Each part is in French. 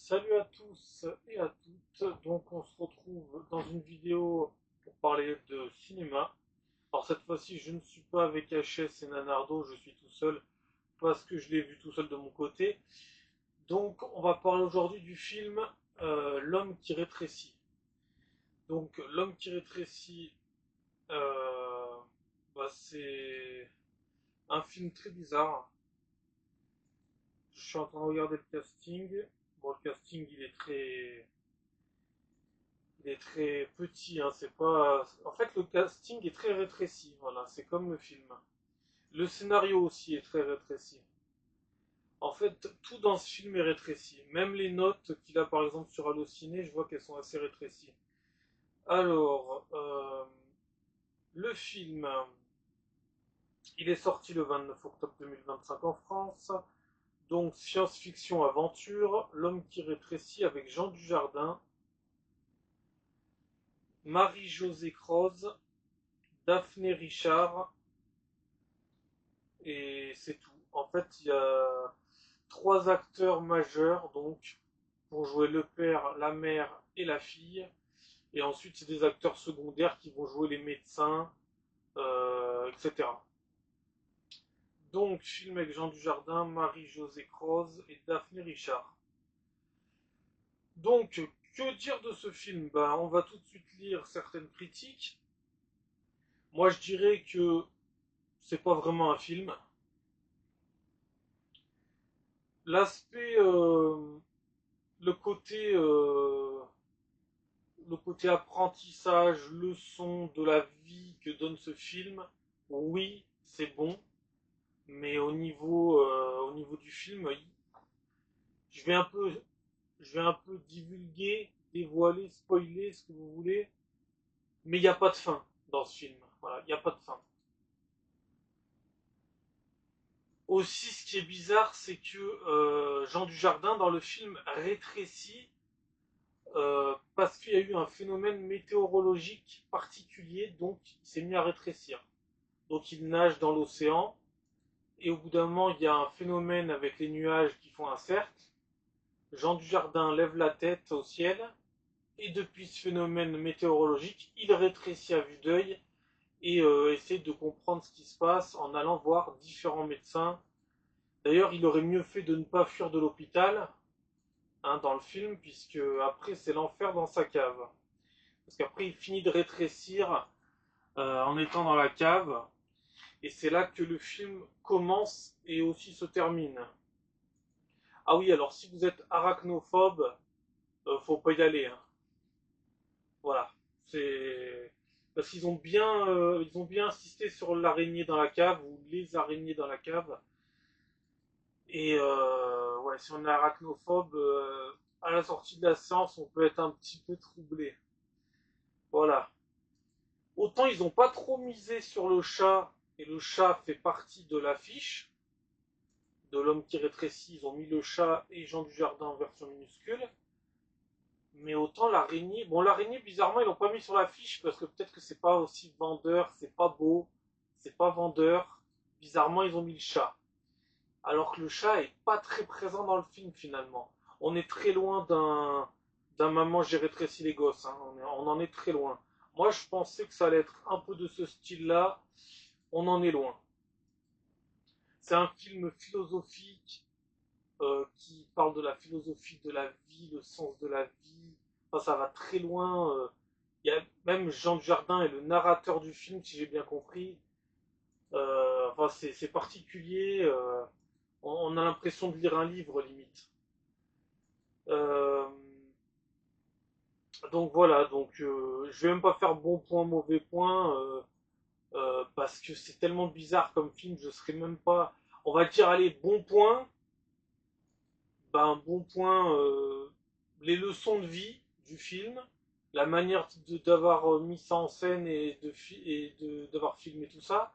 Salut à tous et à toutes. Donc on se retrouve dans une vidéo pour parler de cinéma. Alors cette fois-ci je ne suis pas avec HS et Nanardo, je suis tout seul parce que je l'ai vu tout seul de mon côté. Donc on va parler aujourd'hui du film L'homme qui rétrécit. Donc L'homme qui rétrécit, c'est un film très bizarre. Je suis en train de regarder le casting. Bon, le casting il est très petit, hein, c'est pas. En fait, le casting est très rétréci, voilà, c'est comme le film. Le scénario aussi est très rétréci. En fait, tout dans ce film est rétréci. Même les notes qu'il a par exemple sur Allociné, je vois qu'elles sont assez rétrécies. Alors, le film, il est sorti le 29 octobre 2025 en France. Donc, science-fiction aventure, L'homme qui rétrécit avec Jean Dujardin, Marie-Josée Croze, Daphné Richard, et c'est tout. En fait, il y a trois acteurs majeurs, donc, pour jouer le père, la mère et la fille. Et ensuite, c'est des acteurs secondaires qui vont jouer les médecins, etc. Donc, film avec Jean Dujardin, Marie-Josée Croze et Daphné Richard. Donc, que dire de ce film? Ben, on va tout de suite lire certaines critiques. Moi, je dirais que c'est pas vraiment un film. L'aspect, le côté, le côté apprentissage, leçon de la vie que donne ce film, oui, c'est bon, mais au niveau du film, je vais un peu, je vais un peu divulguer, dévoiler, spoiler, ce que vous voulez, mais il n'y a pas de fin dans ce film. Voilà, il n'y a pas de fin. Aussi, ce qui est bizarre, c'est que Jean Dujardin, dans le film, rétrécit parce qu'il y a eu un phénomène météorologique particulier, donc il s'est mis à rétrécir. Donc il nage dans l'océan, et au bout d'un moment, il y a un phénomène avec les nuages qui font un cercle. Jean Dujardin lève la tête au ciel, et depuis ce phénomène météorologique, il rétrécit à vue d'œil et essaie de comprendre ce qui se passe en allant voir différents médecins. D'ailleurs, il aurait mieux fait de ne pas fuir de l'hôpital, hein, dans le film, puisque après c'est l'enfer dans sa cave. Parce qu'après il finit de rétrécir en étant dans la cave, et c'est là que le film commence et aussi se termine. Ah oui, alors si vous êtes arachnophobe, faut pas y aller, hein. Voilà, c'est parce ils ont bien insisté sur l'araignée dans la cave ou les araignées dans la cave. Et ouais, si on est arachnophobe, à la sortie de la séance, on peut être un petit peu troublé. Voilà. Autant ils n'ont pas trop misé sur le chat, et le chat fait partie de l'affiche de l'homme qui rétrécit, ils ont mis le chat et Jean Dujardin en version minuscule. Mais autant l'araignée, bon l'araignée bizarrement ils l'ont pas mis sur l'affiche parce que peut-être que c'est pas aussi vendeur, c'est pas beau, c'est pas vendeur. Bizarrement ils ont mis le chat. Alors que le chat est pas très présent dans le film finalement. On est très loin d'un maman j'ai rétréci les gosses, hein. On en est très loin. Moi je pensais que ça allait être un peu de ce style-là, on en est loin. C'est un film philosophique qui parle de la philosophie de la vie, le sens de la vie. Enfin, ça va très loin. Il y a même Jean Dujardin est le narrateur du film, si j'ai bien compris. Enfin, c'est particulier. On a l'impression de lire un livre, limite. Euh, donc voilà, je vais même pas faire bon point, mauvais point, parce que c'est tellement bizarre comme film, je serais même pas. On va dire, allez, bon point. Ben, bon point, les leçons de vie du film, la manière d'avoir mis ça en scène et d'avoir filmé tout ça.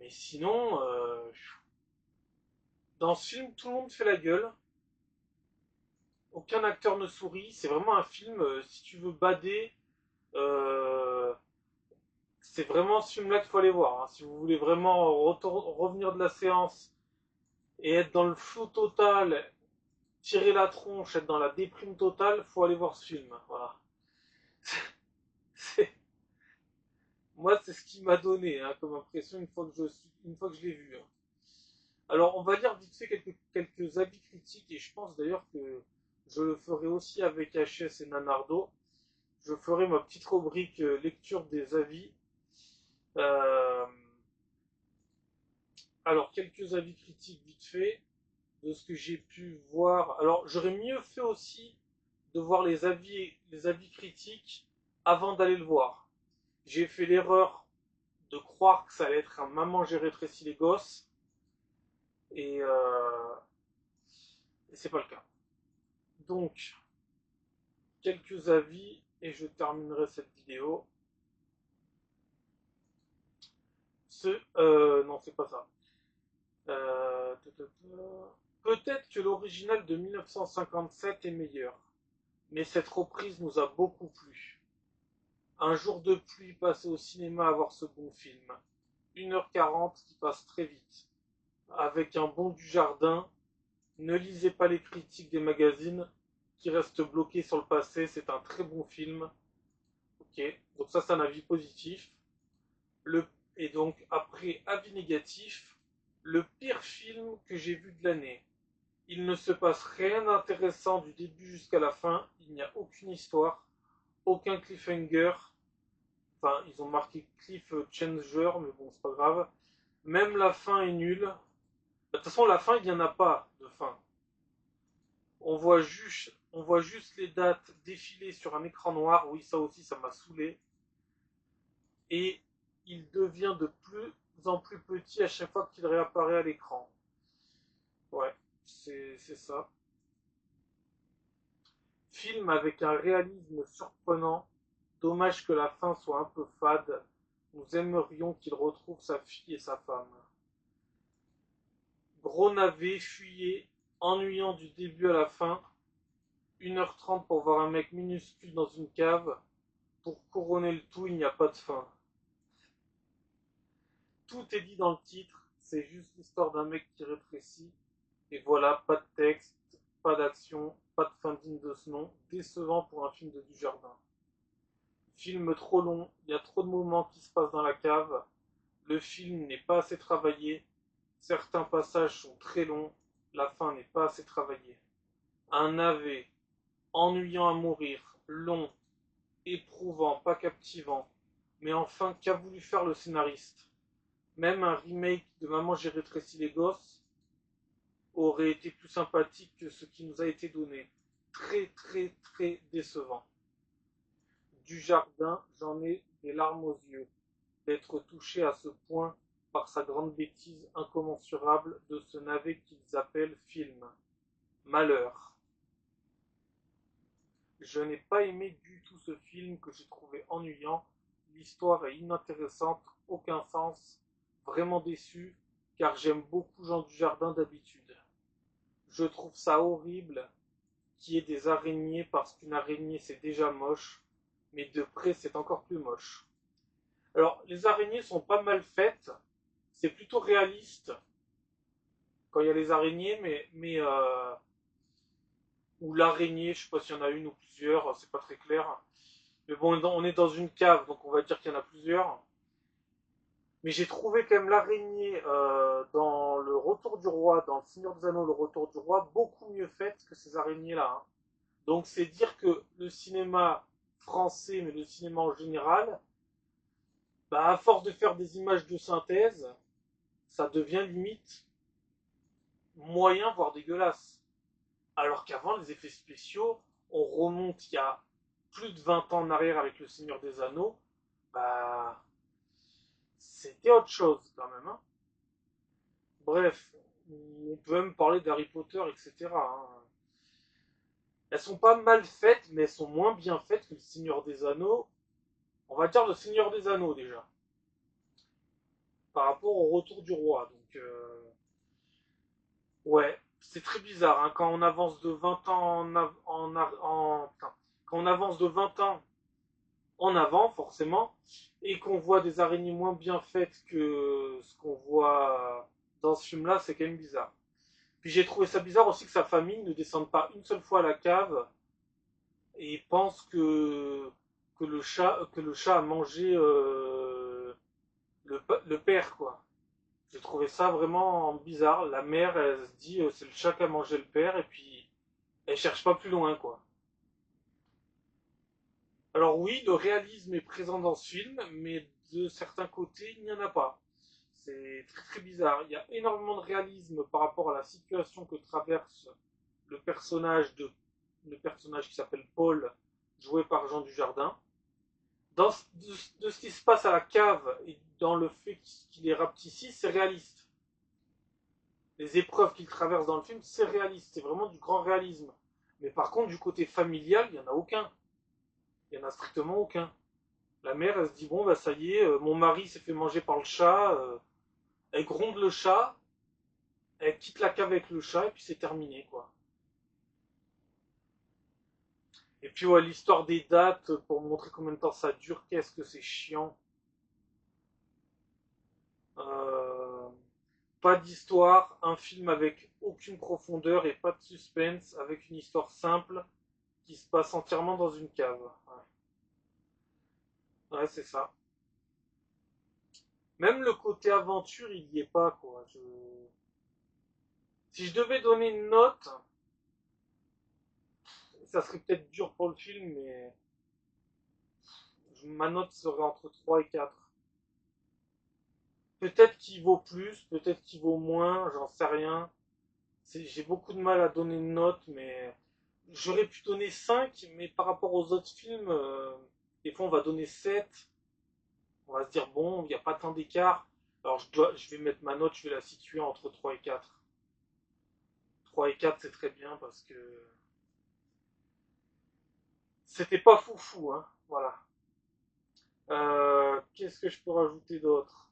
Mais sinon, dans ce film, tout le monde fait la gueule. Aucun acteur ne sourit. C'est vraiment un film, si tu veux bader, euh, c'est vraiment ce film-là qu'il faut aller voir, hein. Si vous voulez vraiment revenir de la séance et être dans le flou total tirer la tronche, être dans la déprime totale, faut aller voir ce film. Voilà. C'est- Moi, c'est ce qui m'a donné hein, comme impression une fois que je l'ai vu. Hein. Alors, on va lire vite fait quelques avis critiques, et je pense d'ailleurs que je le ferai aussi avec HS et Nanardo. Je ferai ma petite rubrique lecture des avis. Euh, alors, quelques avis critiques vite fait de ce que j'ai pu voir. Alors, j'aurais mieux fait aussi de voir les avis critiques avant d'aller le voir. J'ai fait l'erreur de croire que ça allait être un Maman j'ai rétréci les gosses et c'est pas le cas. Donc, quelques avis et je terminerai cette vidéo. Non, c'est pas ça. Euh, Peut-être que l'original de 1957 est meilleur, mais cette reprise nous a beaucoup plu. Un jour de pluie passé au cinéma à voir ce bon film. 1h40 qui passe très vite. Avec un bon du jardin. Ne lisez pas les critiques des magazines qui restent bloqués sur le passé. C'est un très bon film. Ok, donc ça c'est un avis positif. Et donc après avis négatif, le pire film que j'ai vu de l'année. Il ne se passe rien d'intéressant du début jusqu'à la fin. Il n'y a aucune histoire, aucun cliffhanger. Enfin, ils ont marqué cliff changer, mais bon, c'est pas grave. Même la fin est nulle. De toute façon, la fin, il n'y en a pas de fin. On voit juste les dates défiler sur un écran noir. Oui, ça aussi, ça m'a saoulé. Et il devient de plus en plus petit à chaque fois qu'il réapparaît à l'écran. Ouais, c'est ça. Film avec un réalisme surprenant. Dommage que la fin soit un peu fade. Nous aimerions qu'il retrouve sa fille et sa femme. Gros navet, fuyez, ennuyant du début à la fin. 1h30 pour voir un mec minuscule dans une cave. Pour couronner le tout, il n'y a pas de fin. Tout est dit dans le titre, c'est juste l'histoire d'un mec qui rétrécit. Et voilà, pas de texte, pas d'action, pas de fin digne de ce nom. Décevant pour un film de Dujardin. Film trop long, il y a trop de moments qui se passent dans la cave. Le film n'est pas assez travaillé. Certains passages sont très longs. La fin n'est pas assez travaillée. Un navet, ennuyant à mourir, long, éprouvant, pas captivant. Mais enfin, qu'a voulu faire le scénariste? Même un remake de Maman j'ai rétréci les gosses aurait été plus sympathique que ce qui nous a été donné. Très très très décevant. Du jardin, j'en ai des larmes aux yeux. D'être touché à ce point par sa grande bêtise incommensurable de ce navet qu'ils appellent film. Malheur. Je n'ai pas aimé du tout ce film que j'ai trouvé ennuyant. L'histoire est inintéressante, aucun sens. Vraiment déçu, car j'aime beaucoup Jean Dujardin d'habitude. Je trouve ça horrible qu'il y ait des araignées parce qu'une araignée c'est déjà moche, mais de près c'est encore plus moche. Alors les araignées sont pas mal faites, c'est plutôt réaliste quand il y a les araignées, ou l'araignée, je sais pas s'il y en a une ou plusieurs, c'est pas très clair. Mais bon, on est dans une cave, donc on va dire qu'il y en a plusieurs. Mais j'ai trouvé quand même l'araignée dans Le Retour du Roi, dans Le Seigneur des Anneaux, Le Retour du Roi, beaucoup mieux faite que ces araignées-là. Hein. Donc c'est dire que le cinéma français, mais le cinéma en général, bah, à force de faire des images de synthèse, ça devient limite moyen, voire dégueulasse. Alors qu'avant, les effets spéciaux, on remonte il y a plus de 20 ans en arrière avec le Seigneur des Anneaux, bah, c'était autre chose quand même. Hein. Bref, on peut même parler d'Harry Potter, etc. Hein. Elles sont pas mal faites, mais elles sont moins bien faites que le Seigneur des Anneaux. On va dire le Seigneur des Anneaux déjà, par rapport au Retour du Roi. Donc, ouais, c'est très bizarre. Hein, quand on avance de 20 ans quand on avance de 20 ans en avant, forcément, et qu'on voit des araignées moins bien faites que ce qu'on voit dans ce film-là, c'est quand même bizarre. Puis j'ai trouvé ça bizarre aussi que sa famille ne descende pas une seule fois à la cave et pense que le chat a mangé le père, quoi. J'ai trouvé ça vraiment bizarre. La mère, elle se dit c'est le chat qui a mangé le père et puis elle cherche pas plus loin, quoi. Alors oui, le réalisme est présent dans ce film, mais de certains côtés, il n'y en a pas. C'est très très bizarre. Il y a énormément de réalisme par rapport à la situation que traverse le personnage le personnage qui s'appelle Paul, joué par Jean Dujardin. De ce qui se passe à la cave et dans le fait qu'il est rapetissé, c'est réaliste. Les épreuves qu'il traverse dans le film, c'est réaliste. C'est vraiment du grand réalisme. Mais par contre, du côté familial, il n'y en a aucun. Il n'y en a strictement aucun. La mère, elle se dit, bon, bah ça y est, mon mari s'est fait manger par le chat. Elle gronde le chat. Elle quitte la cave avec le chat et puis c'est terminé, quoi. Et puis, ouais, l'histoire des dates, pour montrer combien de temps ça dure, qu'est-ce que c'est chiant. Euh, Pas d'histoire, un film avec aucune profondeur et pas de suspense, avec une histoire simple qui se passe entièrement dans une cave. Ouais, c'est ça. Même le côté aventure, il y est pas, quoi. Si je devais donner une note, ça serait peut-être dur pour le film, mais ma note serait entre 3 et 4. Peut-être qu'il vaut plus, peut-être qu'il vaut moins, j'en sais rien. J'ai beaucoup de mal à donner une note, mais j'aurais pu donner 5, mais par rapport aux autres films, des fois on va donner 7. On va se dire, bon, il n'y a pas tant d'écart. Alors je vais mettre ma note, je vais la situer entre 3 et 4. 3 et 4, c'est très bien parce que c'était pas foufou, hein. Voilà. Qu'est-ce que je peux rajouter d'autre?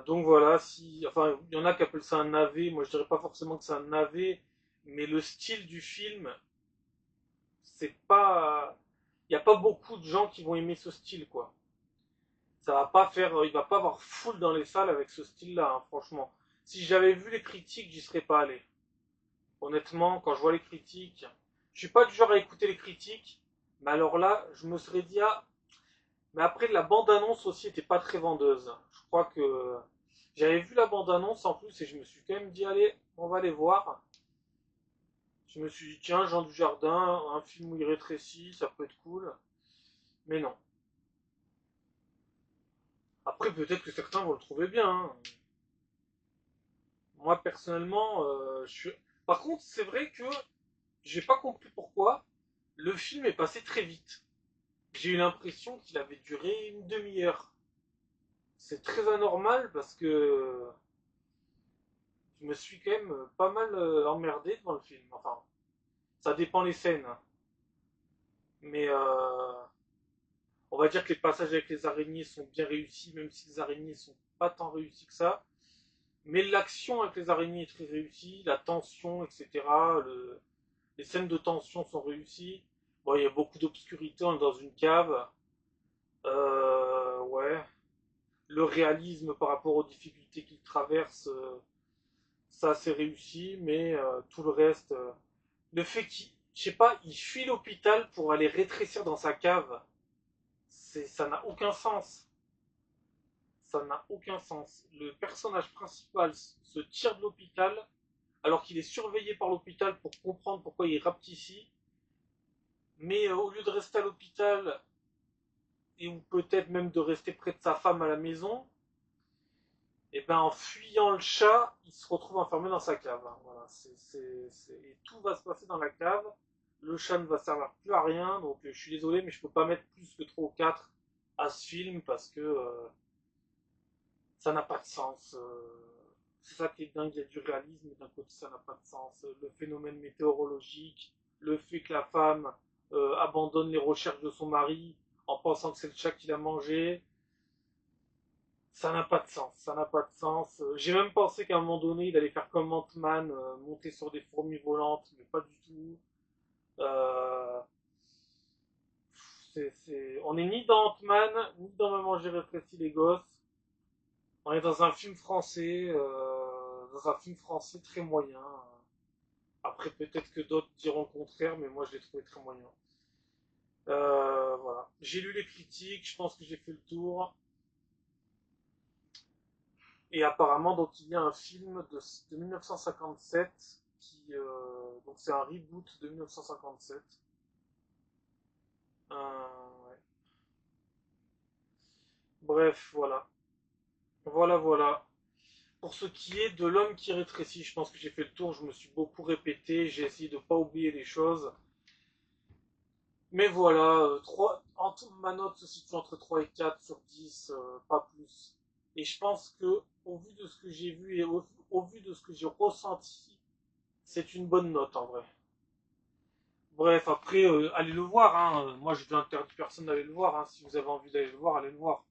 Donc voilà, si, enfin, il y en a qui appellent ça un navet. Moi, je dirais pas forcément que c'est un navet, mais le style du film, c'est pas, il n'y a pas beaucoup de gens qui vont aimer ce style, quoi. Ça va pas faire, il va pas avoir foule dans les salles avec ce style-là, hein, franchement. Si j'avais vu les critiques, j'y serais pas allé. Honnêtement, quand je vois les critiques, je suis pas du genre à écouter les critiques, mais alors là, je me serais dit, ah, mais après, la bande-annonce aussi était pas très vendeuse. Je crois que j'avais vu la bande-annonce en plus et je me suis quand même dit, allez, on va les voir. Je me suis dit, tiens, Jean Dujardin, un film où il rétrécit, ça peut être cool. Mais non. Après, peut-être que certains vont le trouver bien, hein. Moi, personnellement, je suis. Par contre, c'est vrai que j'ai pas compris pourquoi le film est passé très vite. J'ai eu l'impression qu'il avait duré une demi-heure. C'est très anormal parce que je me suis quand même pas mal emmerdé devant le film. Enfin, ça dépend les scènes, hein. Mais on va dire que les passages avec les araignées sont bien réussis, même si les araignées sont pas tant réussies que ça. Mais l'action avec les araignées est très réussie, la tension, etc. Les scènes de tension sont réussies. Bon, il y a beaucoup d'obscurité, on est dans une cave. Ouais. Le réalisme par rapport aux difficultés qu'il traverse, ça c'est réussi, mais tout le reste, le fait qu'il, je sais pas, il fuit l'hôpital pour aller rétrécir dans sa cave, ça n'a aucun sens. Ça n'a aucun sens. Le personnage principal se tire de l'hôpital alors qu'il est surveillé par l'hôpital pour comprendre pourquoi il rapte ici. Mais au lieu de rester à l'hôpital et ou peut-être même de rester près de sa femme à la maison, et ben en fuyant le chat, il se retrouve enfermé dans sa cave, hein. Voilà, et tout va se passer dans la cave. Le chat ne va servir plus à rien, donc je suis désolé, mais je peux pas mettre plus que 3 ou 4 à ce film parce que ça n'a pas de sens. C'est ça qui est dingue, il y a du réalisme, mais d'un côté ça n'a pas de sens. Le phénomène météorologique, le fait que la femme abandonne les recherches de son mari en pensant que c'est le chat qui l'a mangé, ça n'a pas de sens, ça n'a pas de sens. J'ai même pensé qu'à un moment donné, il allait faire comme Ant-Man, monter sur des fourmis volantes, mais pas du tout. Euh, On est ni dans Ant-Man, ni dans Maman j'ai rétréci les gosses. On est dans un film français très moyen. Après, peut-être que d'autres diront le contraire, mais moi je l'ai trouvé très moyen. Voilà. J'ai lu les critiques, je pense que j'ai fait le tour. Et apparemment, donc il y a un film de 1957 donc c'est un reboot de 1957. Ouais. Bref, voilà. Voilà, voilà. Pour ce qui est de l'homme qui rétrécit, je pense que j'ai fait le tour, je me suis beaucoup répété, j'ai essayé de ne pas oublier les choses. Mais voilà, en tout, ma note se situe entre 3 et 4 sur 10, pas plus. Et je pense que, au vu de ce que j'ai vu et au vu de ce que j'ai ressenti, c'est une bonne note en vrai. Bref, après, allez le voir, hein. Moi je n'interdis personne d'aller le voir, hein. Si vous avez envie d'aller le voir, allez le voir.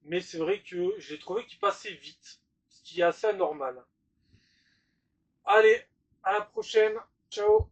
Mais c'est vrai que j'ai trouvé qu'il passait vite, ce qui est assez anormal. Allez, à la prochaine, ciao.